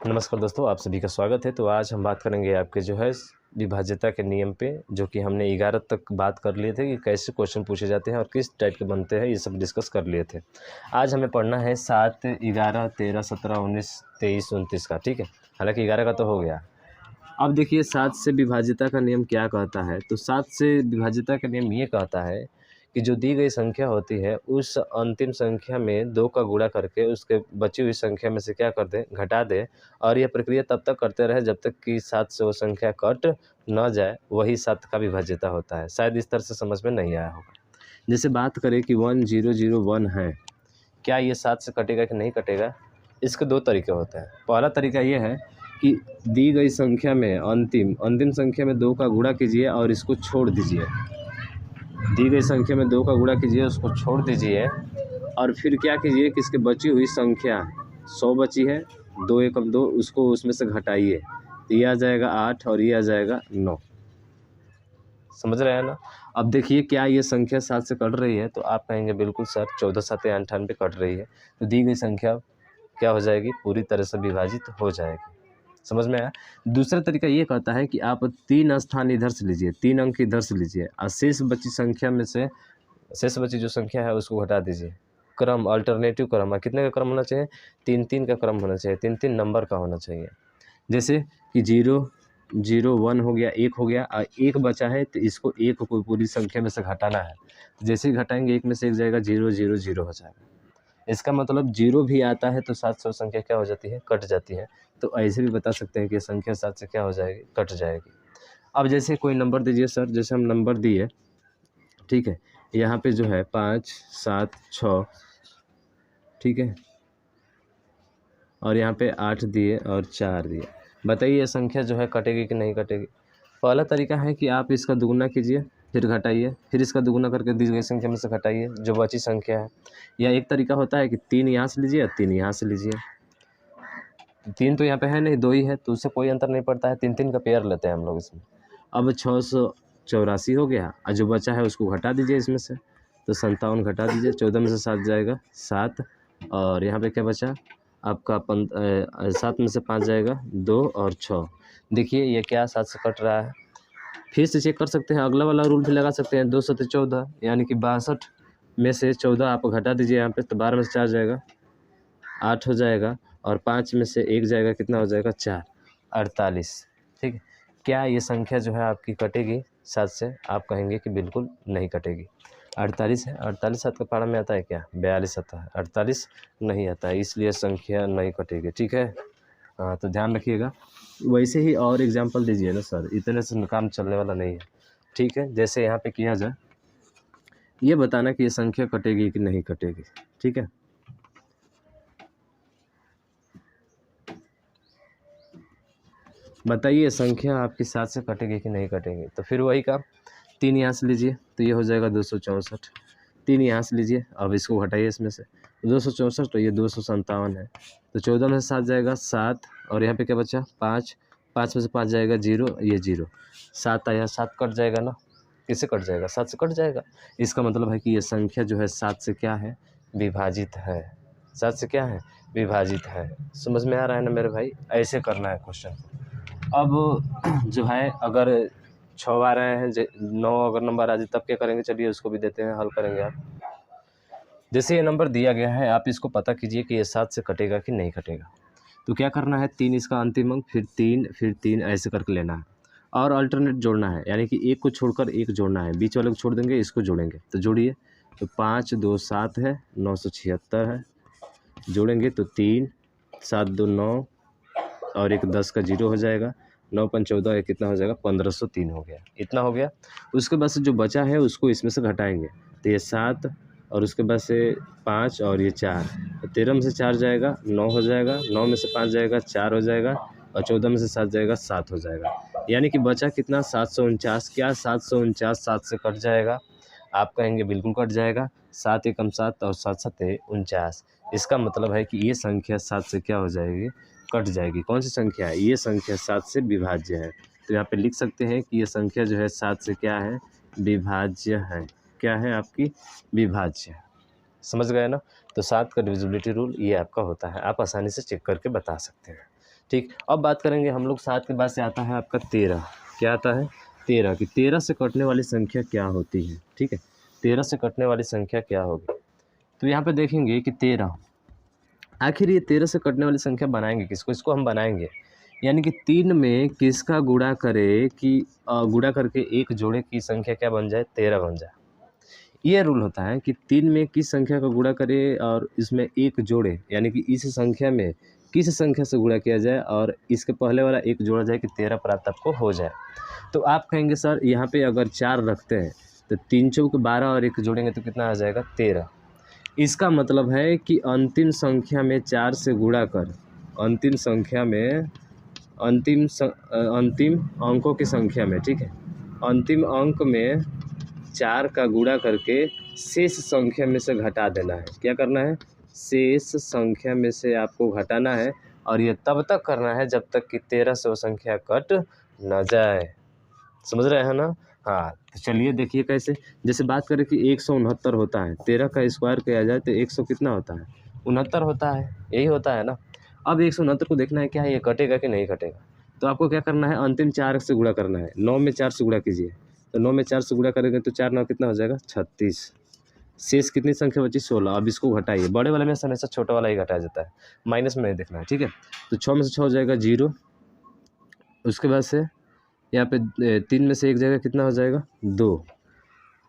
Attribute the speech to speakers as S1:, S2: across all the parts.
S1: नमस्कार दोस्तों, आप सभी का स्वागत है। तो आज हम बात करेंगे आपके जो है विभाज्यता के नियम पे, जो कि हमने 11 तक बात कर लिए थे कि कैसे क्वेश्चन पूछे जाते हैं और किस टाइप के बनते हैं, ये सब डिस्कस कर लिए थे। आज हमें पढ़ना है 7, 11, 13, 17, 19, 23, 29 का। ठीक है, हालांकि 11 का तो हो गया। अब देखिए 7 से विभाज्यता का नियम क्या कहता है। तो 7 से विभाज्यता का नियम ये कहता है कि जो दी गई संख्या होती है उस अंतिम संख्या में 2 का गुणा करके उसके बची हुई संख्या में से क्या कर दें, घटा दें। और यह प्रक्रिया तब तक करते रहे जब तक कि 7 से वो संख्या कट न जाए। वही 7 का विभाज्यता होता है। शायद इस तरह से समझ में नहीं आया होगा। जैसे बात करें कि 1001 है, क्या ये 7 से कटेगा कि नहीं कटेगा। इसके 2 तरीके होते हैं। पहला तरीका ये है कि दी गई संख्या में अंतिम संख्या में 2 का गुणा कीजिए और इसको छोड़ दीजिए। दी गई संख्या में 2 का गुणा कीजिए, उसको छोड़ दीजिए और फिर क्या कीजिए कि इसके बची हुई संख्या 100 बची है, 2 एकम 2, उसको उसमें से घटाइए। तो ये आ जाएगा 8 और ये आ जाएगा 9। समझ रहे हैं ना। अब देखिए क्या ये संख्या 7 से कट रही है, तो आप कहेंगे बिल्कुल सर 14 7 98 कट रही है। तो दी गई संख्या क्या हो जाएगी, पूरी तरह से विभाजित हो जाएगी। समझ में आया। दूसरा तरीका ये कहता है कि आप 3 स्थान इधर से लीजिए, 3 अंक इधर से लीजिए और शेष बची संख्या में से शेष बची जो संख्या है उसको घटा दीजिए। क्रम अल्टरनेटिव क्रम, कितने का क्रम होना चाहिए, 3 का क्रम होना चाहिए, 3 नंबर का होना चाहिए। जैसे कि 0 0 1 हो गया, 1 हो गया और 1 बचा है, तो इसको 1 को पूरी संख्या में से घटाना है। जैसे ही घटाएंगे 1 में से 1 जाएगा, 0 0 0 हो जाएगा। इसका मतलब 0 भी आता है तो 7 से संख्या क्या हो जाती है, कट जाती है। तो ऐसे भी बता सकते हैं कि संख्या 7 से क्या हो जाएगी, कट जाएगी। अब जैसे कोई नंबर दीजिए सर, जैसे हम नंबर दिए, ठीक है, यहाँ पे जो है 5 7 6, ठीक है, और यहाँ पे 8 दिए और 4 दिए। बताइए ये संख्या जो है कटेगी कि नहीं कटेगी। पहला तरीका है कि आप इसका दुगुना कीजिए, फिर घटाइए, फिर इसका दुगुना करके दी गई संख्या में से घटाइए जो बची संख्या है। या एक तरीका होता है कि 3 यहाँ से लीजिए और 3 यहाँ से लीजिए। 3 तो यहाँ पे है नहीं, 2 ही है, तो उससे कोई अंतर नहीं पड़ता है। 3 का पेयर लेते हैं हम लोग इसमें। अब 684 हो गया और जो बचा है उसको घटा दीजिए इसमें से। तो 57 घटा दीजिए, 14 में से 7 जाएगा 7, और यहाँ पे क्या बचा आपका 7 में से 5 जाएगा 2 और 6। देखिए ये क्या 7 से कट रहा है। फिर से चेक कर सकते हैं, अगला वाला रूल भी लगा सकते हैं। 2 7 14, यानी कि 62 में से 14 आप घटा दीजिए यहाँ पे, तो 12 में से 4 जाएगा 8 हो जाएगा, और 5 में से 1 जाएगा, कितना हो जाएगा 4, 48। ठीक है, क्या ये संख्या जो है आपकी कटेगी 7 से। आप कहेंगे कि बिल्कुल नहीं कटेगी। 48 है, 48 7 का पारा में आता है क्या, 42 आता है, 48 नहीं आता है, इसलिए संख्या नहीं कटेगी। ठीक है, हाँ, तो ध्यान रखिएगा। वैसे ही और एग्जाम्पल दीजिए ना सर, इतने से काम चलने वाला नहीं है। ठीक है, जैसे यहाँ पे किया जाए, ये बताना कि ये संख्या कटेगी कि नहीं कटेगी। ठीक है, बताइए संख्या आपकी 7 से कटेगी कि नहीं कटेगी। तो फिर वही काम, 3 यहाँ से लीजिए तो ये हो जाएगा 264, 3 यहाँ से लीजिए, अब इसको घटाइए इसमें से, 264 तो ये 257 है। तो 14 में से 7 जाएगा 7, और यहाँ पे क्या बचा 5, 5 में से 5 जाएगा 0, ये 0, 7 आया, 7 कट जाएगा ना। किससे कट जाएगा, 7 से कट जाएगा। इसका मतलब है कि ये संख्या जो है 7 से क्या है, विभाजित है। 7 से क्या है, विभाजित है। समझ में आ रहा है ना मेरे भाई। ऐसे करना है क्वेश्चन। अब जो है अगर 6 आ रहे हैं, 9 अगर नंबर आ जाए तब क्या करेंगे, चलिए उसको भी देते हैं, हल करेंगे आप। जैसे ये नंबर दिया गया है, आप इसको पता कीजिए कि ये 7 से कटेगा कि नहीं कटेगा। तो क्या करना है, 3 इसका अंतिम अंक, फिर 3 ऐसे करके लेना है और अल्टरनेट जोड़ना है, यानी कि एक को छोड़कर एक जोड़ना है, बीच वाले को छोड़ देंगे, इसको जोड़ेंगे। तो जोड़िए, तो 5 2 7 है, 976 है, जोड़ेंगे तो 3 7 2 9 और एक 10 का 0 हो जाएगा, 9 5 14, ये कितना हो जाएगा, 1503 हो गया। इतना हो गया। उसके बाद से जो बचा है उसको इसमें से घटाएंगे, तो ये 7 और उसके बाद से 5 और ये 4, तो 13 में से 4 जाएगा 9 हो जाएगा, 9 में से 5 जाएगा 4 हो जाएगा, और 14 में से 7 जाएगा 7 हो जाएगा। यानी कि बचा कितना, 749। क्या 749 7 से कट जाएगा। आप कहेंगे बिल्कुल कट जाएगा। 7 एकम 7 और 7 7 49। इसका मतलब है कि ये संख्या 7 से क्या हो जाएगी, कट जाएगी। कौन सी संख्या है, ये संख्या 7 से विभाज्य है। तो यहाँ पे लिख सकते हैं कि ये संख्या जो है 7 से क्या है, विभाज्य है। क्या है आपकी, विभाज्य। समझ गए ना। तो 7 का डिविजिबिलिटी रूल ये आपका होता है, आप आसानी से चेक करके बता सकते हैं। ठीक, अब बात करेंगे हम लोग 7 के बाद से आता है आपका 13। क्या आता है? 13 की 13 से कटने वाली संख्या क्या होती है? ठीक है, 13 से कटने वाली संख्या क्या होगी? तो यहाँ पे देखेंगे कि 13, आखिर ये 13 से कटने वाली संख्या बनाएंगे किसको? इसको हम बनाएंगे यानी कि 3 में किसका गुणा करे कि गुणा करके एक जोड़े की संख्या क्या बन जाए? 13 बन जाए। ये रूल होता है कि 3 में किस संख्या का गुणा करे और इसमें एक जोड़े, यानी कि इस संख्या में किस संख्या से गुणा किया जाए और इसके पहले वाला एक जोड़ा जाए कि 13 प्राप्त आपको हो जाए। तो आप कहेंगे सर यहाँ पे अगर 4 रखते हैं तो 3 चौक 12 और एक जोड़ेंगे तो कितना आ जाएगा? 13। इसका मतलब है कि अंतिम संख्या में 4 से गुणा कर, अंतिम संख्या में अंतिम अंकों की संख्या में, ठीक है, अंतिम अंक में 4 का गुणा करके शेष संख्या में से घटा देना है। क्या करना है? शेष संख्या में से आपको घटाना है और ये तब तक करना है जब तक कि 13 से वो संख्या कट न जाए। समझ रहे हैं ना? हाँ, तो चलिए देखिए कैसे। जैसे बात करें कि 169 होता है, 13 का स्क्वायर किया जाए तो 100 कितना होता है? 69 होता है, यही होता है ना। अब 169 को देखना है क्या ये कटेगा कि नहीं कटेगा। तो आपको क्या करना है? अंतिम 4 से गुणा करना है। 9 में 4 से गुणा कीजिए, तो 9 में 4 से गुणा करेंगे तो 4 9 कितना हो जाएगा? 36। शेष कितनी संख्या बची? 16। अब इसको घटाइए, बड़े वाले में हमेशा छोटा वाला ही घटाया जाता है, माइनस में नहीं देखना है, ठीक है। तो 6 में से 6 हो जाएगा 0। उसके बाद से यहाँ पे 3 में से 1 जाएगा, कितना हो जाएगा? 2।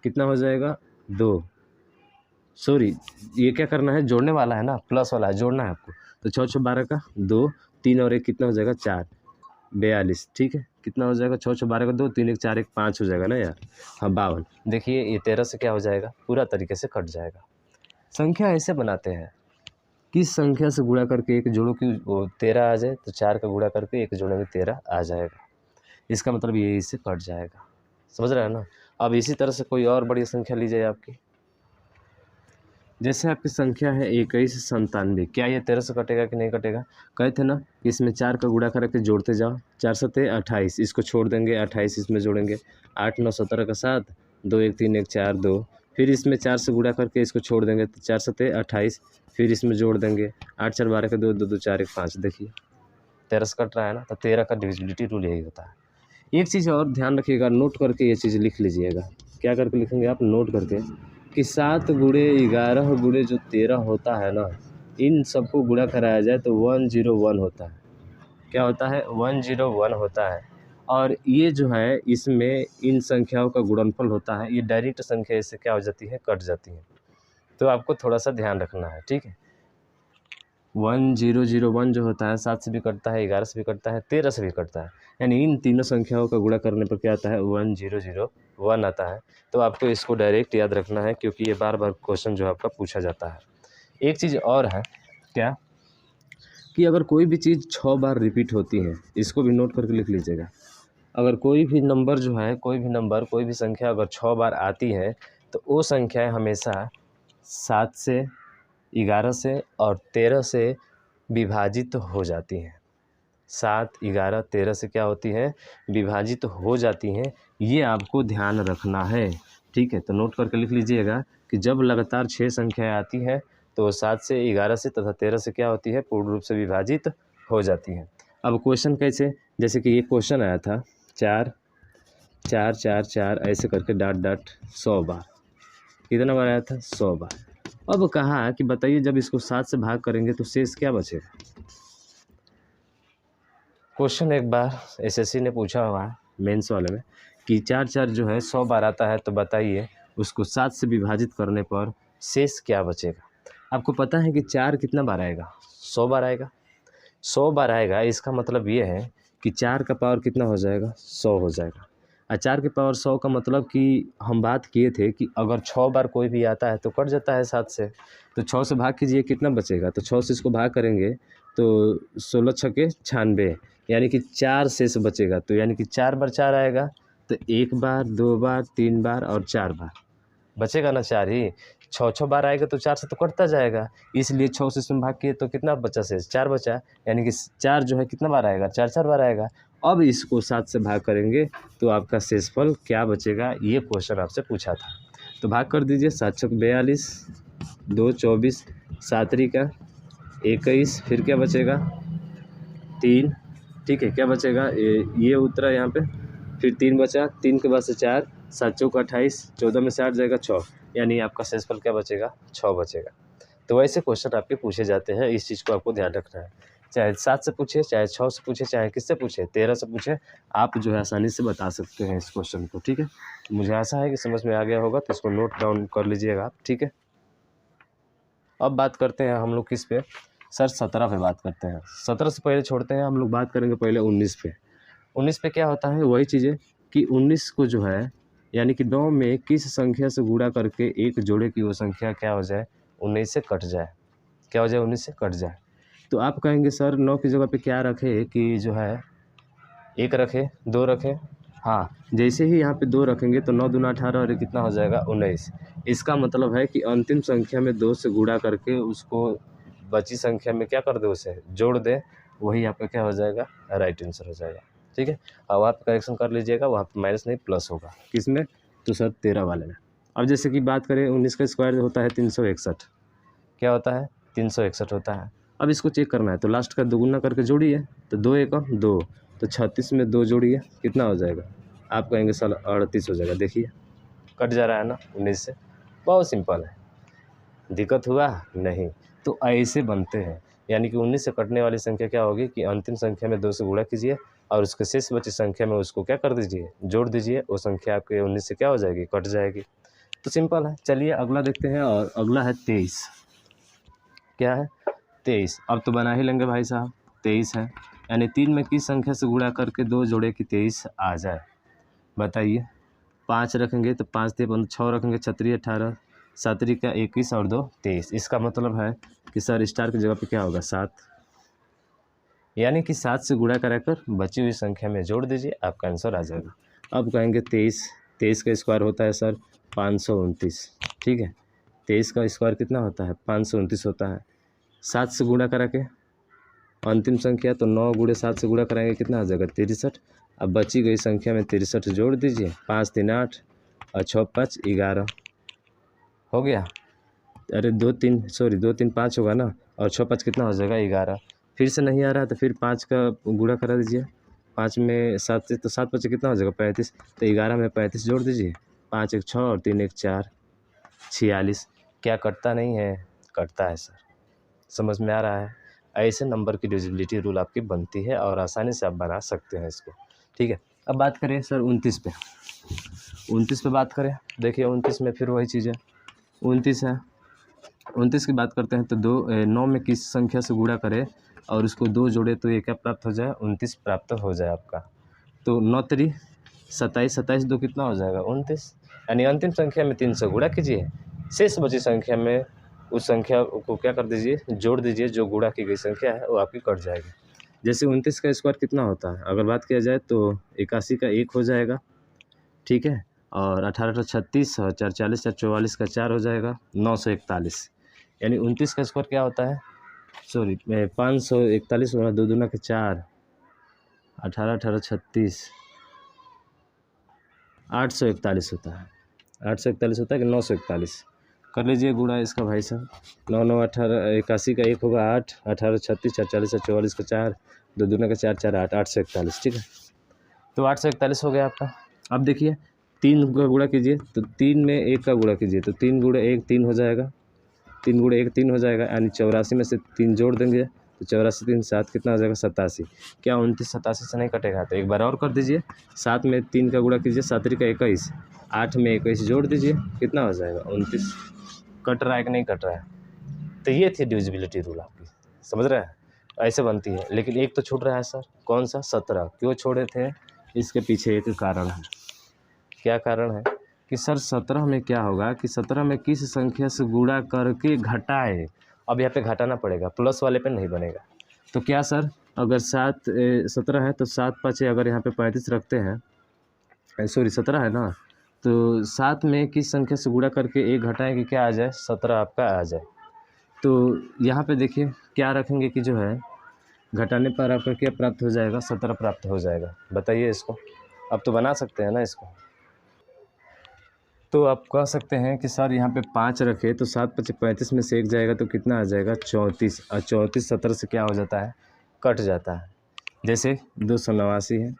S1: कितना हो जाएगा? 2। सॉरी, ये क्या करना है? जोड़ने वाला है ना, प्लस वाला है, जोड़ना है आपको। तो 6 6 12 का 2, 3 और 1 कितना हो जाएगा? 4, 42। ठीक है, कितना हो जाएगा? 6 6 12 का 2, 3 1 4 1 5 हो जाएगा ना यार। हाँ, 52। देखिए ये 13 से क्या हो जाएगा? पूरा तरीके से कट जाएगा। संख्या ऐसे बनाते हैं, किस संख्या से गुणा करके एक जोड़ो कि वो 13 आ जाए, तो 4 का गुणा करके एक जोड़ेंगे 13 आ जाएगा। इसका मतलब ये इससे कट जाएगा। समझ रहे हैं ना? अब इसी तरह से कोई और बड़ी संख्या लीजिए आपकी। जैसे आपकी संख्या है 2197, क्या ये 13 से कटेगा कि नहीं कटेगा? कहे थे ना, इसमें 4 का गुणा करके जोड़ते जाओ। 4 सते 28, इसको छोड़ देंगे, 28 इसमें जोड़ेंगे। 8 9 17 का 7, 2 1 3 1 4 2, फिर इसमें 4 से गुणा करके इसको छोड़ देंगे तो 4 सते 28, फिर इसमें जोड़ देंगे। 8 4 12 का 2 2 2 4 1 5। देखिए 13 से कट रहा है ना, तो 13 का डिविजिबिलिटी रूल यही होता है। एक चीज़ और ध्यान रखिएगा, नोट करके ये चीज़ लिख लीजिएगा। क्या करके लिखेंगे आप? नोट करके कि 7 गुणे 11 गुणे जो 13 होता है ना, इन सबको गुणा कराया जाए तो 101 होता है। क्या होता है? 101 होता है। और ये जो है इसमें इन संख्याओं का गुणनफल होता है। ये डायरेक्ट संख्या इससे क्या हो जाती है? कट जाती है। तो आपको थोड़ा सा ध्यान रखना है, ठीक है। 1001 जो होता है 7 से भी कटता है, 11 से भी कटता है, 13 से भी कटता है। यानी इन तीनों संख्याओं का गुणा करने पर क्या आता है? 1001 आता है। तो आपको इसको डायरेक्ट याद रखना है क्योंकि ये बार बार क्वेश्चन जो आपका पूछा जाता है। एक चीज़ और है, क्या कि अगर कोई भी चीज़ 6 बार रिपीट होती है, इसको भी नोट करके लिख लीजिएगा। अगर कोई भी नंबर जो है, कोई भी संख्या अगर 6 बार आती है तो वो संख्याएँ हमेशा 7 से, 11 से और 13 से विभाजित हो जाती हैं। 7 11 13 से क्या होती हैं? विभाजित हो जाती हैं। ये आपको ध्यान रखना है, ठीक है। तो नोट करके लिख लीजिएगा कि जब लगातार 6 संख्याएँ आती हैं तो 7 से, 11 से तथा 13 से क्या होती है? पूर्ण रूप से विभाजित हो जाती हैं। अब क्वेश्चन कैसे? जैसे कि ये क्वेश्चन आया था 4 4 4 4 ऐसे करके डॉट डॉट 100 बार। कितना बार आया था? 100 बार। अब कहा कि बताइए जब इसको 7 से भाग करेंगे तो शेष क्या बचेगा? क्वेश्चन एक बार एसएससी ने पूछा हुआ है मेंस वाले में कि 4 4 जो है 100 बार आता है, तो बताइए उसको 7 से विभाजित करने पर शेष क्या बचेगा? आपको पता है कि 4 कितना बार आएगा? 100 बार आएगा। 100 बार आएगा, इसका मतलब ये है कि 4 का पावर कितना हो जाएगा? 100 हो जाएगा। 4 के पावर 100 का मतलब कि हम बात किए थे कि अगर 6 बार कोई भी आता है तो कट जाता है 7 से। तो 6 से भाग कीजिए, कितना बचेगा? तो 6 से इसको भाग करेंगे तो 16 छक्के 96, यानी कि 4 शेष बचेगा। तो यानी कि 4 बार 4 आएगा, तो 1 बार, 2 बार, 3 बार और 4 बार बचेगा ना। 4 ही 6 बार आएगा तो 4 से तो कटता जाएगा, इसलिए 6 से इसमें भाग किए तो कितना बचा शेष? 4 बचा। यानी कि 4 जो है कितना बार आएगा? 4 4 बार आएगा। अब इसको 7 से भाग करेंगे तो आपका शेषफल क्या बचेगा? ये क्वेश्चन आपसे पूछा था। तो भाग कर दीजिए। 7 छक 42, 2 24, 7 का 21, फिर क्या बचेगा? 3, ठीक है, क्या बचेगा, ये उतरा यहाँ पे, फिर 3 बचा, 3 के बाद से 4, 7 चौक 28, 14 में से 8 जाएगा 6, यानी आपका शेषफल क्या बचेगा, 6 बचेगा। तो वैसे क्वेश्चन आपके पूछे जाते हैं, इस चीज़ को आपको ध्यान रखना है। चाहे 7 से पूछे, चाहे 6 से पूछे, चाहे किससे पूछे, 13 से पूछे, आप जो है आसानी से बता सकते हैं इस क्वेश्चन को, ठीक है। तो मुझे आशा है कि समझ में आ गया होगा, तो इसको नोट डाउन कर लीजिएगा आप, ठीक है। अब बात करते हैं हम लोग किस पे, सर 17 पे बात करते हैं। 17 से पहले छोड़ते हैं, हम लोग बात करेंगे पहले 19 पे। 19 पे क्या होता है, वही चीज़ें कि 19 को जो है, यानी कि 9 में किस संख्या से गुणा करके एक जोड़े की वो संख्या क्या हो जाए, 19 से कट जाए, क्या हो जाए, 19 से कट जाए। तो आप कहेंगे सर 9 की जगह पे क्या रखे कि जो है 1 रखे, 2 रखे, हाँ, जैसे ही यहाँ पे 2 रखेंगे तो 9 दूना 18 और ये कितना हो जाएगा, 19। इसका मतलब है कि अंतिम संख्या में 2 से गुणा करके उसको बची संख्या में क्या कर दे, उसे जोड़ दे, वही आपका क्या हो जाएगा, राइट आंसर हो जाएगा, ठीक है। अब आप करेक्शन कर लीजिएगा, वहाँ पे माइनस नहीं प्लस होगा, किसमें, तो सर 13 वाले में। अब जैसे कि बात करें 19 का स्क्वायर होता है 361, क्या होता है, 361 होता है। अब इसको चेक करना है तो लास्ट का दोगुना करके जोड़िए, तो 2 1 2, तो 36 में 2 जोड़िए, कितना हो जाएगा, आप कहेंगे साल 38 हो जाएगा। देखिए कट जा रहा है ना 19 से, बहुत सिंपल है, दिक्कत हुआ नहीं। तो ऐसे बनते हैं, यानी कि 19 से कटने वाली संख्या क्या होगी कि अंतिम संख्या में 2 से गुणा कीजिए और उसके शेष बची संख्या में उसको क्या कर दीजिए, जोड़ दीजिए, वो संख्या आपके 19 से क्या हो जाएगी, कट जाएगी। तो सिंपल है। चलिए अगला देखते हैं, और अगला है 23। क्या है, 23। अब तो बना ही लेंगे भाई साहब, 23 है, यानी 3 में किस संख्या से गुणा करके 2 जोड़े की 23 आ जाए, बताइए। 5 रखेंगे तो 5 × 3 = 6 रखेंगे, 6 × 18, 7 का 21 और 2 23। इसका मतलब है कि सर स्टार की जगह पे क्या होगा, 7, यानी कि 7 से गुणा कराकर बची हुई संख्या में जोड़ दीजिए, आपका आंसर आ जाएगा। अब कहेंगे 23 का स्क्वायर होता है सर 529, ठीक है। 23 का स्क्वायर कितना होता है, 529 होता है। 7 से गुणा करा के अंतिम संख्या, तो 9 × 7 से गुणा कराएंगे, कितना आ जाएगा, 63। अब बची गई संख्या में 63 जोड़ दीजिए, 5 3 8 और 6 5 11 हो गया। अरे 2 3 5 होगा ना, और 6 5 कितना हो जाएगा, 11। फिर से नहीं आ रहा तो फिर 5 का गुणा करा दीजिए, 5 में 7 से, तो 7 5 कितना हो जाएगा, 35। तो 11 में 35 जोड़ दीजिए, 5 1 6 और 3 1 4, 46। क्या कटता नहीं है, कटता है सर, समझ में आ रहा है। ऐसे नंबर की डिविजिबिलिटी रूल आपकी बनती है और आसानी से आप बना सकते हैं इसको, ठीक है। अब बात करें सर 29 पे। 29 पे बात करें, देखिए 29 में फिर वही चीज़ है, 29 है। 29 की बात करते हैं तो 9 में किस संख्या से गुणा करें और उसको 2 जोड़े तो ये क्या प्राप्त हो जाए, 29 प्राप्त हो जाए आपका। तो 9 3 27, 27 2 कितना हो जाएगा, 29, यानी अंतिम संख्या में 3 से गुणा कीजिए, शेष बची संख्या में उस संख्या को क्या कर दीजिए, जोड़ दीजिए, जो गुणा की गई संख्या है वो आपकी कट जाएगी। जैसे 29 का स्क्वायर कितना होता है, अगर बात किया जाए तो 81 का 1 हो जाएगा, ठीक है, और 18 36 और 4 40 4 44 का 4 हो जाएगा, 941। यानी 29 का स्क्वायर क्या होता है, सॉरी 541 होगा, 2 दूना के 4, 18 18 36, 841 होता है। 841 होता है कि 941, कर लीजिए गुणा इसका भाई साहब। 9 9 18, 81 का 1 होगा 8, 18 36 4 40 44 का 4, 2 दूना का 4 4 8, 841, ठीक है। तो 841 हो गया आपका। अब देखिए 3 का गुणा कीजिए, तो 3 में 1 का गुणा कीजिए, तो 3 × 1 3 हो जाएगा, 3 × 1 3 हो जाएगा, यानी 84 में से 3 जोड़ देंगे तो 84 3 7 कितना हो जाएगा, 87। क्या 29 87 से नहीं कटेगा, तो एक बार और कर दीजिए, 7 में 3 का गुणा कीजिए, 7 3 का 21, 8 में 21 जोड़ दीजिए, कितना हो जाएगा, 29। कट रहा है कि नहीं कट रहा है। तो ये थी डिविजिबिलिटी रूल आपकी, समझ रहे हैं, ऐसे बनती है। लेकिन एक तो छूट रहा है सर, कौन सा, 17। क्यों छोड़े थे, इसके पीछे एक कारण है। क्या कारण है कि सर 17 में क्या होगा कि 17 में किस संख्या से गुणा करके घटाए। अब यहाँ पे घटाना पड़ेगा, प्लस वाले पे नहीं बनेगा। तो क्या सर, अगर 17 है तो 7 5 अगर यहाँ पे 35 रखते हैं, सॉरी 17 है ना, तो 7 में किस संख्या से गुणा करके 1 घटाएं कि क्या आ जाए, 17 आपका आ जाए। तो यहाँ पे देखिए क्या रखेंगे कि जो है घटाने पर आपका क्या प्राप्त हो जाएगा, 17 प्राप्त हो जाएगा। बताइए इसको, अब तो बना सकते हैं ना इसको। तो आप कह सकते हैं कि सर यहाँ पे 5 रखे तो 7 5 35 में से 1 जाएगा तो कितना आ जाएगा, 34, और 34 17 से क्या हो जाता है, कट जाता है। जैसे 289 है।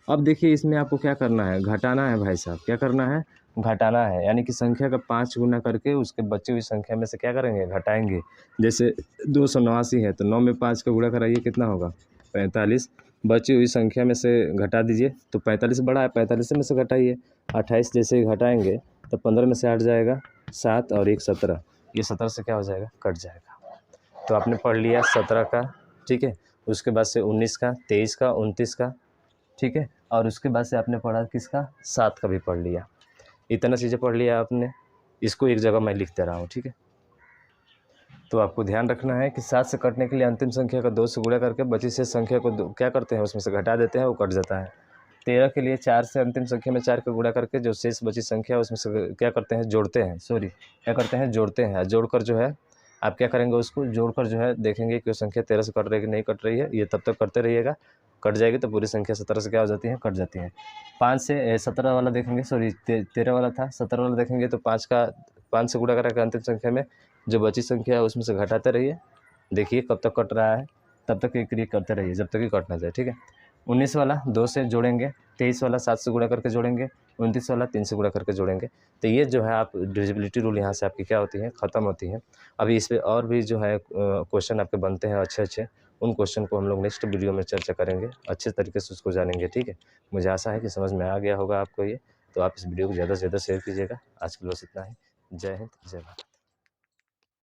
S1: अब देखिए इसमें आपको क्या करना है, घटाना है भाई साहब, क्या करना है, घटाना है। यानी कि संख्या का 5 गुना करके उसके बची हुई संख्या में से क्या करेंगे, घटाएंगे। जैसे 289 है तो 9 में 5 का गुणा कराइए, कितना होगा, 45। बची हुई संख्या में से घटा दीजिए, तो 45 बड़ा है, 45 में से घटाइए। 28 जैसे ही घटाएंगे तो 15 में से 8 जाएगा 7 और 1 17, ये 17 से क्या हो जाएगा, कट जाएगा। तो आपने पढ़ लिया 17 का, ठीक है। उसके बाद से 19 का, 23 का, 29 का, ठीक है। और उसके बाद से आपने पढ़ा किसका, 7 का भी पढ़ लिया। इतना चीज़ें पढ़ लिया आपने, इसको एक जगह मैं लिख दे रहा हूँ, ठीक है। तो आपको ध्यान रखना है कि 7 से कटने के लिए अंतिम संख्या का 2 से गुणा करके बची से संख्या को क्या करते हैं, उसमें से घटा देते हैं, वो कट जाता है। 13 के लिए 4 से अंतिम संख्या में 4 का गुणा करके जो शेष बची संख्या है उसमें से क्या करते हैं, जोड़ते हैं, क्या करते हैं, जोड़ते हैं। जोड़कर जो है आप क्या करेंगे, उसको जोड़कर जो है देखेंगे कि वो संख्या 13 से कट रही है कि नहीं कट रही है। ये तब तक करते रहिएगा, कट जाएगी तो पूरी संख्या 17 से क्या हो जाती है, कट जाती है। 5 से 17 वाला देखेंगे, 13 वाला था, 17 वाला देखेंगे तो 5 से गुणा करके अंतिम संख्या में जो बची संख्या है उसमें से घटाते रहिए, देखिए कब तक कट रहा है, तब तक ये क्रिया करते रहिए जब तक कि कट ना जाए, ठीक है। 19 वाला 2 से जोड़ेंगे, 23 वाला 7 से गुणा करके जोड़ेंगे, 29 वाला 3 से गुणा करके जोड़ेंगे। तो ये जो है आप डिविजिबिलिटी रूल यहाँ से आपकी क्या होती है, ख़त्म होती है। अभी इस पे और भी जो है क्वेश्चन आपके बनते हैं अच्छे, उन क्वेश्चन को हम लोग नेक्स्ट वीडियो में चर्चा करेंगे, अच्छे तरीके से उसको जानेंगे, ठीक है। मुझे आशा है कि समझ में आ गया होगा आपको ये, तो आप इस वीडियो को ज़्यादा से ज़्यादा शेयर कीजिएगा। आज के लिए बस इतना ही। जय हिंद, जय भारत।